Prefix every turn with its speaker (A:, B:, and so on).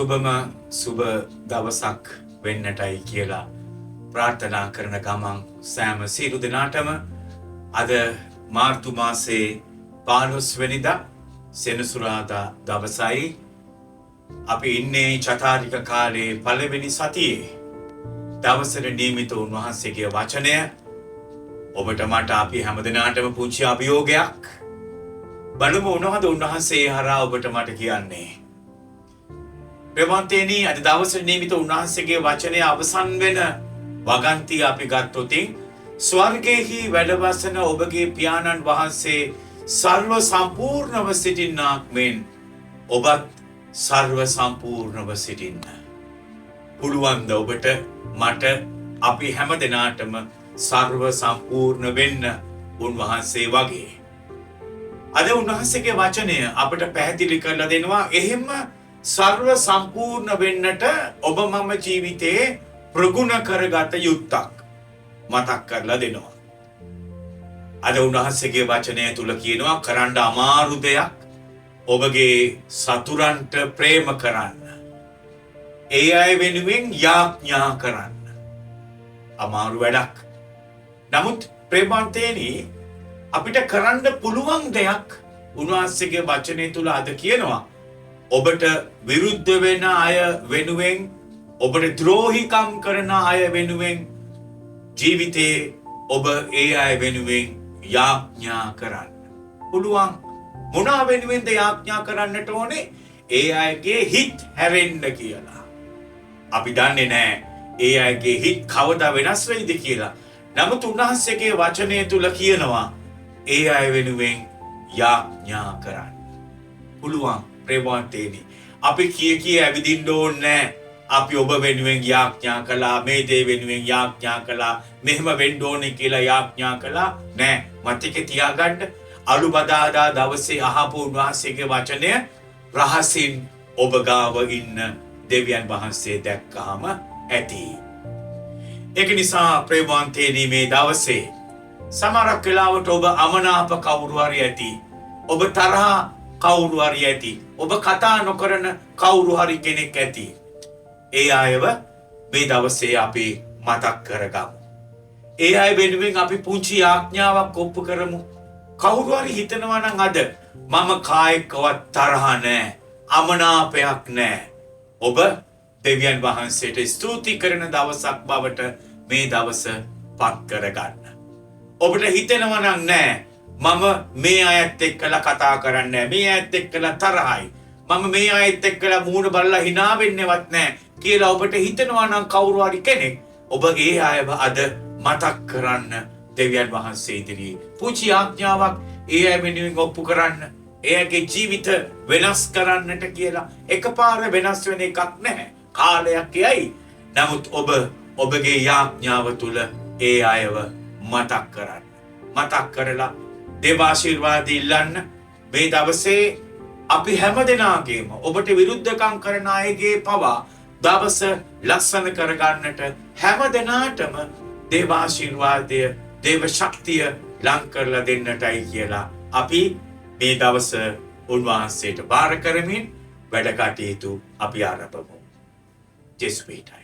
A: සුබම සුබ දවසක් වෙන්නටයි කියලා ප්‍රාර්ථනා කරන ගමන් සෑම සියලු දෙනාටම අද මාර්තු මාසේ 15 වෙනිදා සෙනසුරාදා දවසයි. අපි ඉන්නේ චතාරික කාලේ පළවෙනි සතියේ. දවසට නියමිත උන්වහන්සේගේ වචනය ඔබට මට අපි හැමදෙනාටම පුංචි අභියෝගයක්. බලමු මොනවද උන්වහන්සේ හරහා ඔබට මට කියන්නේ. ප්‍රේමවන්තයනි, අද දවසේ නියමිත උන්වහන්සේගේ වචනය අවසන් වෙන වගන්තිය අපි ගත්තොත් ස්වර්ගයේහි වැඩවසන ඔබගේ පියාණන් වහන්සේ සර්ව සම්පූර්ණව සිටින්නාක් මෙන් ඔබත් සර්ව සම්පූර්ණව සිටින්න. පුළුවන්ද ඔබට මට අපි හැම දෙනාටම සර්ව සම්පූර්ණ වෙන්න උන්වහන්සේ වගේ? අද උන්වහන්සේගේ වචනය අපට පැහැදිලි කරලා දෙනවා එහෙම සර්ව සම්පූර්ණ වෙන්නට ඔබ මම ජීවිතේ ප්‍රගුණ කරගත යුත්තක් මතක් කරලා දෙනවා. අද උන්වහන්සේගේ වචනය තුල කියනවා කරන්න අමාරු දෙයක් ඔබගේ සතුරන්ට ප්‍රේම කරන්න. ඒ අය වෙනුවෙන් යාඥා කරන්න. අමාරු වැඩක්. නමුත් ප්‍රේමවන්තයනි, අපිට කරන්න පුළුවන් දෙයක් උන්වහන්සේගේ වචනය තුල අද කියනවා. ඔබට විරුද්ධ වෙන අය වෙනුවෙන්, ඔබට ද්‍රෝහිකම් කරන අය වෙනුවෙන් ජීවිතේ ඔබ ඒ අය වෙනුවෙන් යාඥා කරන්න. පුළුවන්. මොනවා වෙනුවෙන්ද යාඥා කරන්නට ඕනේ? ඒ අයගේ හිත් හැරෙන්න කියලා. අපි දන්නේ නැහැ ඒ අයගේ හිත් කවදා වෙනස් වෙයිද කියලා. නමුත් උන්වහන්සේගේ වචනය තුල කියනවා ඒ අය වෙනුවෙන් යාඥා කරන්න. පුළුවන්. ප්‍රේමවන්තයනි, අපි කිය ඇවිදින්න ඕනේ. අපි ඔබ වෙනුවෙන් යාඥා කළා, මේ දේ වෙනුවෙන් යාඥා කළා, මෙහෙම වෙන්න ඕනේ කියලා යාඥා කළා නෑ. මතක තියාගන්න, අලුබදාදා දවසේ අහපු උන්වහන්සේගේ වචනය රහසින් ඔබ ගාව ඉන්න දෙවියන් වහන්සේ දැක්කහම ඇති. ඒක නිසා ප්‍රේමවන්තයනි, මේ දවසේ සමහරක් වෙලාවට ඔබ අමනාප කවුරු හරි ඇති, ඔබ තරහ කවුරු හරි ඇති, ඔබ කතා නොකරන කවුරු හරි කෙනෙක් ඇති. ඒ අයව මේ දවසේ අපි මතක් කරගමු. ඒ අය වෙනුවෙන් අපි පුංචි යාඥාවක් ඔප්පු කරමු. කවුරු හරි හිතනවා නම් අද මම කායිකවත් තරහ නැහැ, අමනාපයක් නැහැ. ඔබ දෙවියන් වහන්සේට ස්තුති කරන දවසක් බවට මේ දවස පත් කරගන්න. ඔබට හිතෙනවා නම් නෑ මම මේ අයත් එක්කලා කතා කරන්නේ, මේ අයත් එක්කලා තරහයි, මම මේ අයත් එක්කලා මූණ බලලා hina වෙන්නේවත් නෑ කියලා ඔබට හිතෙනවා නම් කවුරු හරි කෙනෙක්, ඔබ ඒ අයව අද මතක් කරන්න දෙවියන් වහන්සේ ඉදිරියේ පුංචි ආඥාවක් ඒ අය වෙනුවෙන් ඔප්පු කරන්න, එයාගේ ජීවිත වෙනස් කරන්නට කියලා. එකපාර වෙනස් වෙන එකක් නැහැ, කාලයක් යයි. නමුත් ඔබ ඔබගේ යාඥාව තුල ඒ අයව මතක් කරන්න. මතක් කරලා දේව ආශිර්වාද ඉල්ලන්න. මේ දවසේ අපි හැමදෙනාගේම ඔබට විරුද්ධකම් කරන අයගේ පවා දවස ලස්සන කරගන්නට හැමදෙනාටම දේව ආශිර්වාදය, දේව ශක්තිය ලං කරලා දෙන්නටයි කියලා අපි මේ දවස උන්වහන්සේට බාර කරමින් වැඩ කටයුතු අපි ආරම්භ කරමු. ජෙසුස්පීටයි.